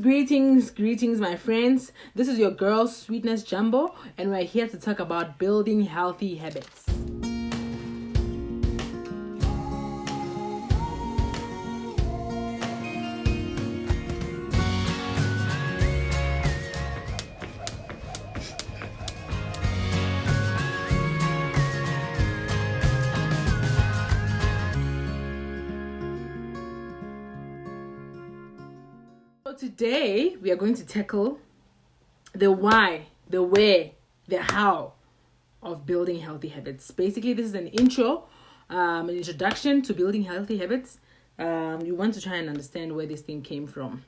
greetings, my friends. This is your girl, Sweetness Jumbo, and we're here to talk about building healthy habits. So today we are going to tackle the why, the where, the how of building healthy habits. Basically, this is an an introduction to building healthy habits. You want to try and understand where this thing came from.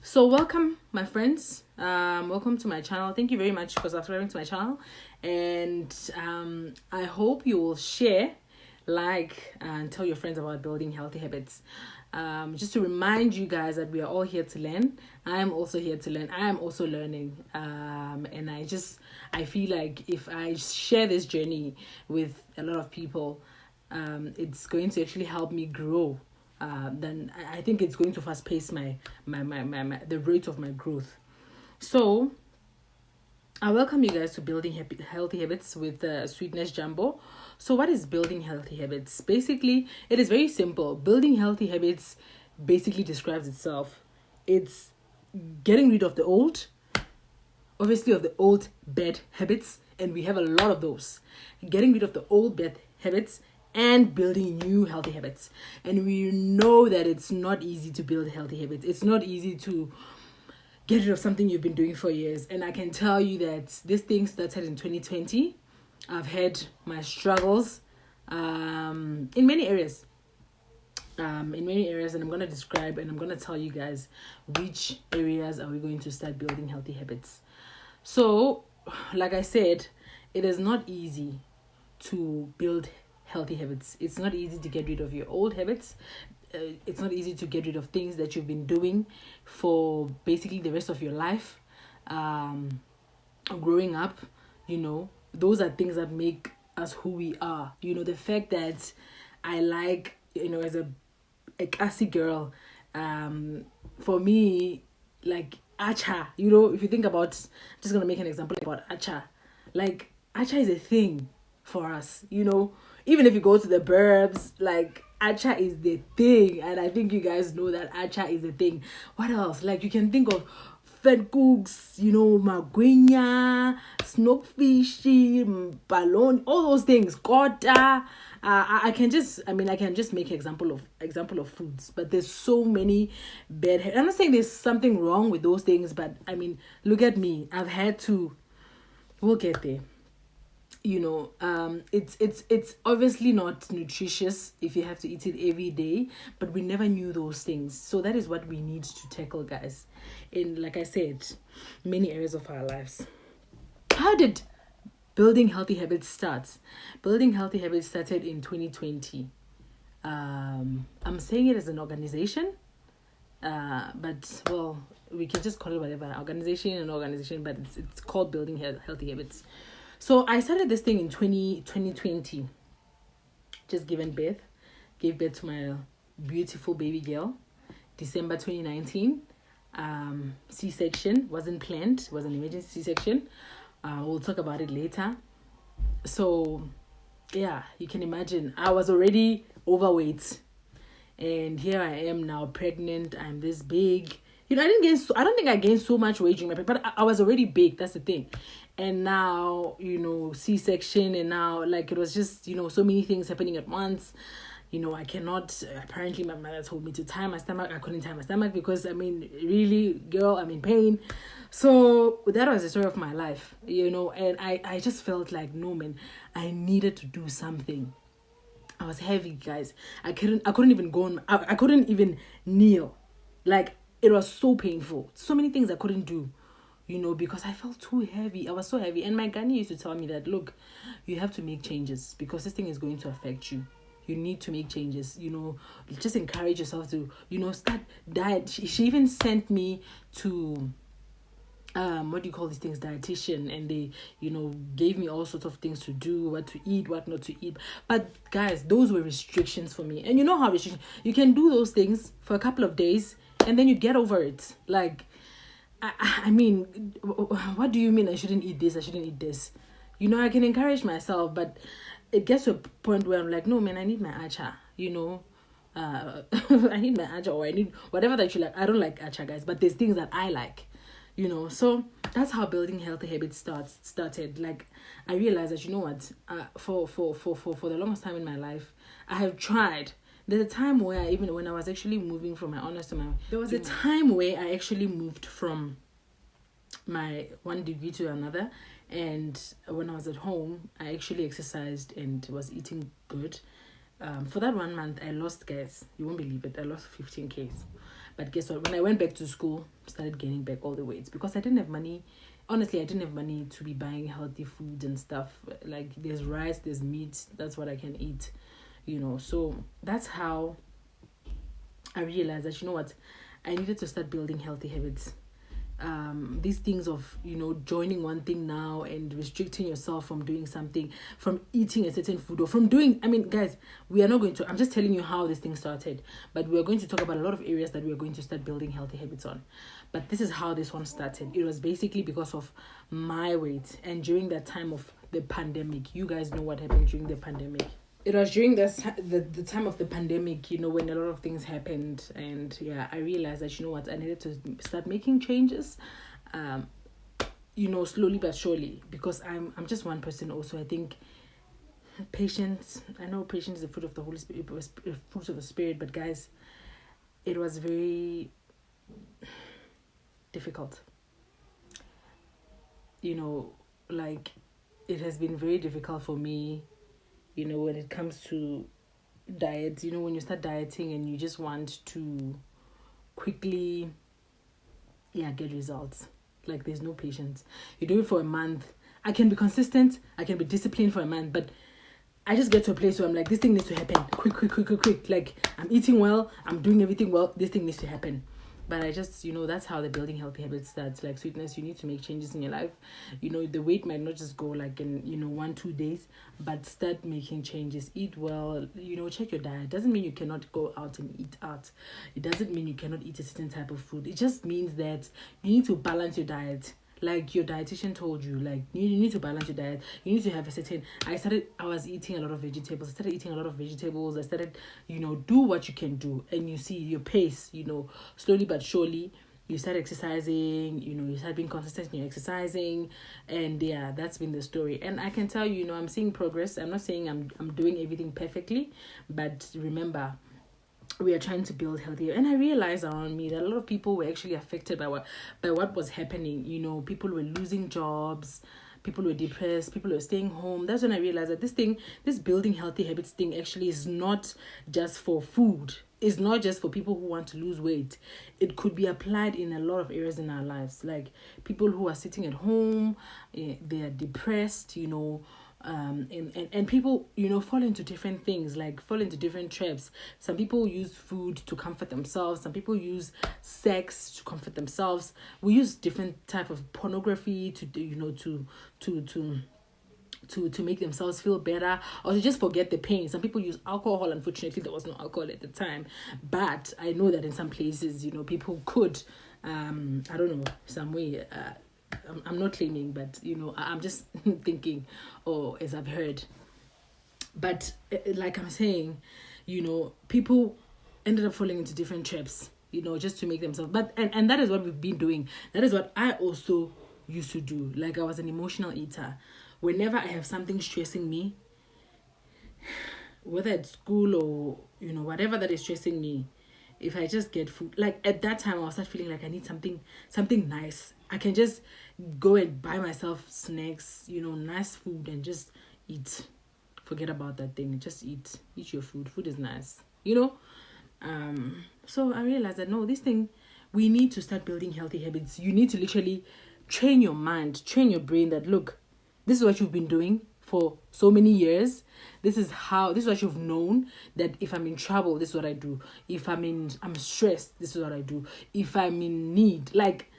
So welcome, my friends. Welcome to my channel. Thank you very much for subscribing to my channel. And I hope you will share, like, and tell your friends about building healthy habits. Just to remind you guys that we are all here to learn. I am also here to learn. I am also learning. And I feel like if I share this journey with a lot of people, it's going to actually help me grow. Then I think it's going to fast pace my the rate of my growth. So I welcome you guys to building healthy habits with Sweetness Jumbo. So what is building healthy habits? Basically, it is very simple. Building healthy habits basically describes itself. It's getting rid of the old, obviously of the old bad habits, and we have a lot of those. Getting rid of the old bad habits and building new healthy habits. And we know that it's not easy to build healthy habits. It's not easy to get rid of something you've been doing for years. And I can tell you that this thing started in 2020. I've had my struggles in many areas. And I'm going to describe and I'm going to tell you guys which areas are we going to start building healthy habits. So, like I said, it is not easy to build healthy habits. It's not easy to get rid of your old habits. It's not easy to get rid of things that you've been doing for basically the rest of your life. Growing up, those are things that make us who we are. The fact that I like, as a classy girl, for me, like acha, if you think about, I'm just going to make an example about acha. Like, acha is a thing for us, even if you go to the burbs, like, acha is the thing. And I think you guys know that acha is the thing. What else? Like, you can think of fed cooks, magwenya, snowfish, balloon, all those things, kota. I can just make example of foods, but there's so many bad. I'm not saying there's something wrong with those things, but look at me. I've had to. We'll get there. It's obviously not nutritious if you have to eat it every day, but we never knew those things. So that is what we need to tackle, guys, in, like I said, many areas of our lives. How did building healthy habits start? Building healthy habits started in 2020. I'm saying it as an organization, but well, we can just call it whatever, organization, but it's called building healthy habits. So I started this thing in 2020. Just gave birth to my beautiful baby girl, December 2019. C-section, wasn't planned, was an emergency C-section. We'll talk about it later. So yeah, you can imagine I was already overweight, and here I am now pregnant. I'm this big. I don't think I gained so much weight during my pregnancy, but I was already big. That's the thing. And now, C-section, and now, like, it was just, so many things happening at once. I cannot, apparently my mother told me to tie my stomach. I couldn't tie my stomach because, really, girl, I'm in pain. So that was the story of my life, and I just felt like, no, man, I needed to do something. I was heavy, guys. I couldn't even go on, I couldn't even kneel. Like, it was so painful. So many things I couldn't do, because I felt too heavy. I was so heavy. And my granny used to tell me that, look, you have to make changes because this thing is going to affect you. You need to make changes, just encourage yourself to, start diet. She even sent me to, what do you call these things, dietitian, and they, gave me all sorts of things to do, what to eat, what not to eat. But guys, those were restrictions for me. And you know how restrictions, you can do those things for a couple of days and then you get over it. Like, I mean, what do you mean I shouldn't eat this? I shouldn't eat this. I can encourage myself, but it gets to a point where I'm like, no, man, I need my acha. I need my acha, or I need whatever that you like. I don't like acha, guys, but there's things that I like. So that's how building healthy habits started. Like, I realized that, what, for the longest time in my life, I have tried. There's a time where even when I was actually moving from my honors to my, there was a time where I actually moved from my one degree to another, and when I was at home, I actually exercised and was eating good. For that 1 month, I lost, guys, you won't believe it, I lost 15 kgs. But guess what? When I went back to school, started gaining back all the weights because I didn't have money. Honestly, I didn't have money to be buying healthy food and stuff. Like, there's rice, there's meat. That's what I can eat, So that's how I realized that, what, I needed to start building healthy habits. These things of, joining one thing now and restricting yourself from doing something, from eating a certain food, or from doing, guys, we are not going to, I'm just telling you how this thing started, but we are going to talk about a lot of areas that we are going to start building healthy habits on. But this is how this one started. It was basically because of my weight, and during that time of the pandemic, you guys know what happened during the pandemic. It was during the time of the pandemic, when a lot of things happened, and I realized that, what, I needed to start making changes, slowly but surely, because I'm just one person. Also, I think patience. I know patience is the fruit of the Holy Spirit, fruit of the Spirit, but guys, it was very difficult. Like, it has been very difficult for me. When it comes to diet, when you start dieting and you just want to quickly, get results. Like, there's no patience. You do it for a month. I can be consistent. I can be disciplined for a month, but I just get to a place where I'm like, this thing needs to happen. Quick. Like, I'm eating well. I'm doing everything well. This thing needs to happen. But I just, that's how the building healthy habits starts. Like sweetness, you need to make changes in your life. The weight might not just go like in, 1-2 days, but start making changes. Eat well, check your diet. Doesn't mean you cannot go out and eat out. It doesn't mean you cannot eat a certain type of food. It just means that you need to balance your diet. Like your dietitian told you, like you need to balance your diet. You need to have a certain. I was eating a lot of vegetables. I started eating a lot of vegetables. I started, do what you can do, and you see your pace. Slowly but surely, you start exercising. You start being consistent in your exercising, and that's been the story. And I can tell you, I'm seeing progress. I'm not saying I'm doing everything perfectly, but remember, we are trying to build healthier. And I realized around me that a lot of people were actually affected by what was happening. People were losing jobs, people were depressed, people were staying home. That's when I realized that this building healthy habits thing actually is not just for food. It's not just for people who want to lose weight. It could be applied in a lot of areas in our lives. Like people who are sitting at home, they are depressed, and people fall into different things, like fall into different traps. Some people use food to comfort themselves, some people use sex to comfort themselves. We use different type of pornography to make themselves feel better, or to just forget the pain. Some people use alcohol. Unfortunately, there was no alcohol at the time, but I know that in some places, people could I don't know, some way, I'm not claiming, but I'm just thinking, or as I've heard. But like I'm saying, people ended up falling into different traps, just to make themselves. But and that is what we've been doing. That is what I also used to do. Like, I was an emotional eater. Whenever I have something stressing me, whether it's school or whatever that is stressing me, if I just get food, like at that time, I'll start feeling like I need something nice. I can just go and buy myself snacks, nice food, and just eat. Forget about that thing. Just eat your food. Food is nice, So I realized that no, this thing, we need to start building healthy habits. You need to literally train your mind, train your brain that, look, this is what you've been doing for so many years. This is what you've known, that if I'm in trouble, this is what I do. If I'm stressed, this is what I do. If I'm in need, like,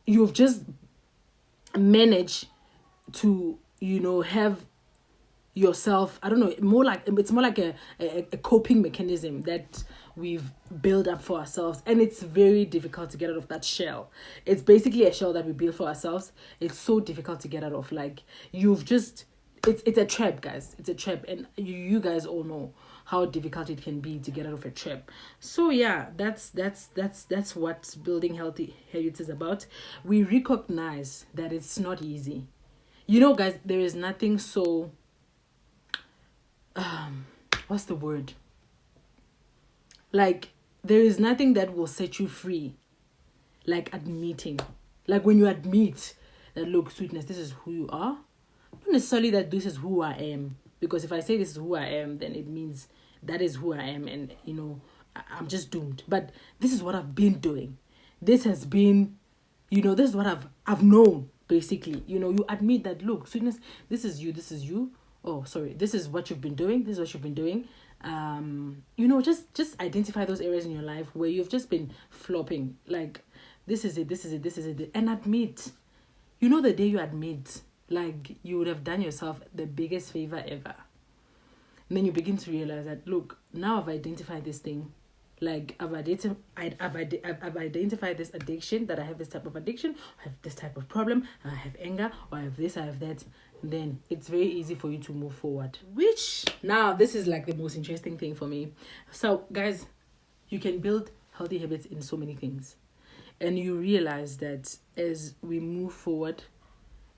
you've just managed to, have yourself, I don't know, it's more like a coping mechanism that we've built up for ourselves, and it's very difficult to get out of that shell. It's basically a shell that we build for ourselves. It's so difficult to get out of. Like, you've just, it's a trap, guys. It's a trap, and you guys all know how difficult it can be to get out of a trap. So yeah, that's what building healthy habits is about. We recognize that it's not easy. You know, guys, there is nothing so what's the word? Like, there is nothing that will set you free like admitting. Like, when you admit that, look, sweetness, this is who you are. Not necessarily that this is who I am. Because if I say this is who I am, then it means that is who I am, and I'm just doomed. But this is what I've been doing. This has been, this is what I've known, basically. You admit that, look, sweetness, this is you. Oh, sorry, this is what you've been doing. This is what you've been doing. Just identify those areas in your life where you've just been flopping. Like, this is it. And admit. The day you admit, like, you would have done yourself the biggest favor ever. And then you begin to realize that, look, now I've identified this thing. Like, I've identified this addiction, that I have this type of addiction, I have this type of problem, I have anger, or I have this, I have that. And then it's very easy for you to move forward. Which, now, this is like the most interesting thing for me. So, guys, you can build healthy habits in so many things. And you realize that as we move forward,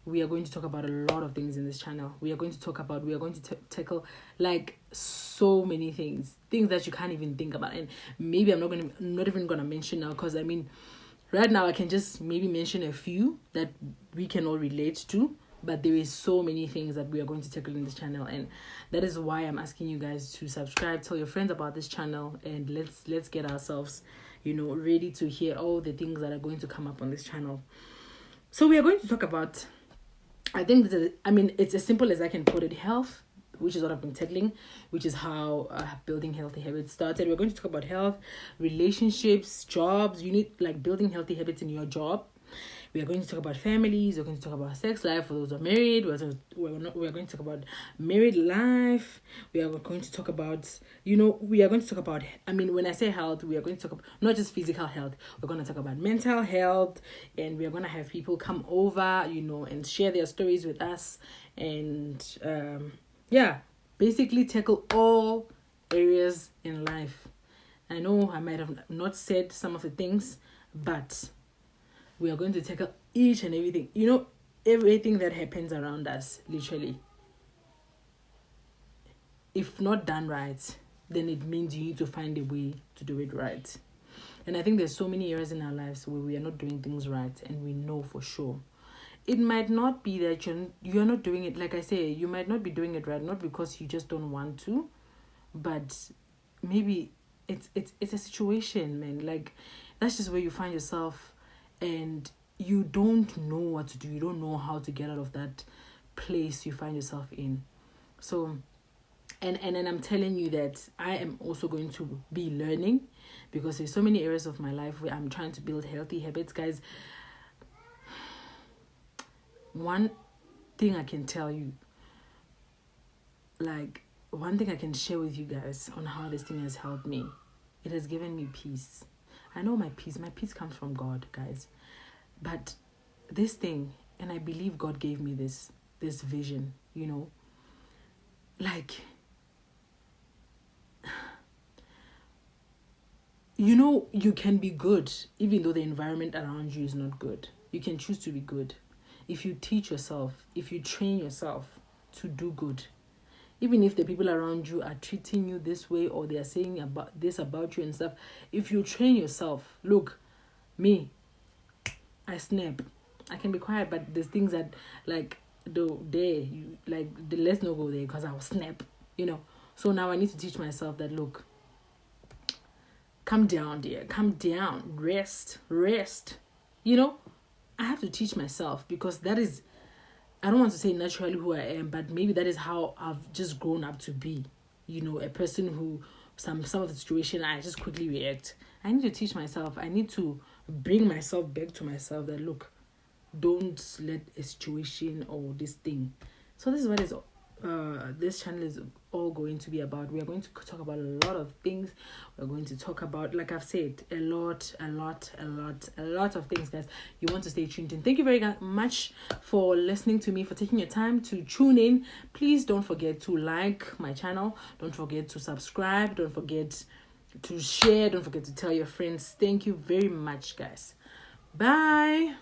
we are going to talk about a lot of things in this channel. We are going to tackle like so many things that you can't even think about. And maybe I'm not even gonna mention now, because right now I can just maybe mention a few that we can all relate to. But there is so many things that we are going to tackle in this channel, and that is why I'm asking you guys to subscribe, tell your friends about this channel, and let's get ourselves, ready to hear all the things that are going to come up on this channel. So we are going to talk about, I think it's as simple as I can put it, health, which is what I've been tackling, which is how building healthy habits started. We're going to talk about health, relationships, jobs. You need, like, building healthy habits in your job. We are going to talk about families. We're going to talk about sex life for those who are married. We're going to talk about married life. We are going to talk about, we are going to talk about, when I say health, we are going to talk about not just physical health. We're going to talk about mental health, and we are going to have people come over, and share their stories with us. And, basically tackle all areas in life. I know I might have not said some of the things, but we are going to tackle each and everything. Everything that happens around us, literally. If not done right, then it means you need to find a way to do it right. And I think there's so many areas in our lives where we are not doing things right, and we know for sure. It might not be that you're not doing it, like I say, you might not be doing it right, not because you just don't want to, but maybe it's a situation, man. Like, that's just where you find yourself, and you don't know what to do. You don't know how to get out of that place you find yourself in. So, and I'm telling you that I am also going to be learning, because there's so many areas of my life where I'm trying to build healthy habits, guys. One thing I can tell you, like, one thing I can share with you guys on how this thing has helped me, it has given me peace. I know my peace comes from God, guys. But this thing, and I believe God gave me this vision, like, you can be good even though the environment around you is not good. You can choose to be good. If you teach yourself, if you train yourself to do good, even if the people around you are treating you this way, or they are saying about this about you and stuff, if you train yourself, look, me, I snap. I can be quiet, but there's things that, like, let's not go there, because I will snap, So now I need to teach myself that, look, calm down, dear, calm down, rest. I have to teach myself, because that is, I don't want to say naturally who I am, but maybe that is how I've just grown up to be. A person who, some of the situation, I just quickly react. I need to teach myself. I need to bring myself back to myself that, look, don't let a situation or this thing. So this is what is this channel is all going to be about. We are going to talk about a lot of things. We're going to talk about, like I've said, a lot of things, guys. You want to stay tuned in. Thank you very much for listening to me, for taking your time to tune in. Please don't forget to like my channel. Don't forget to subscribe. Don't forget to share. Don't forget to tell your friends. Thank you very much, guys. Bye.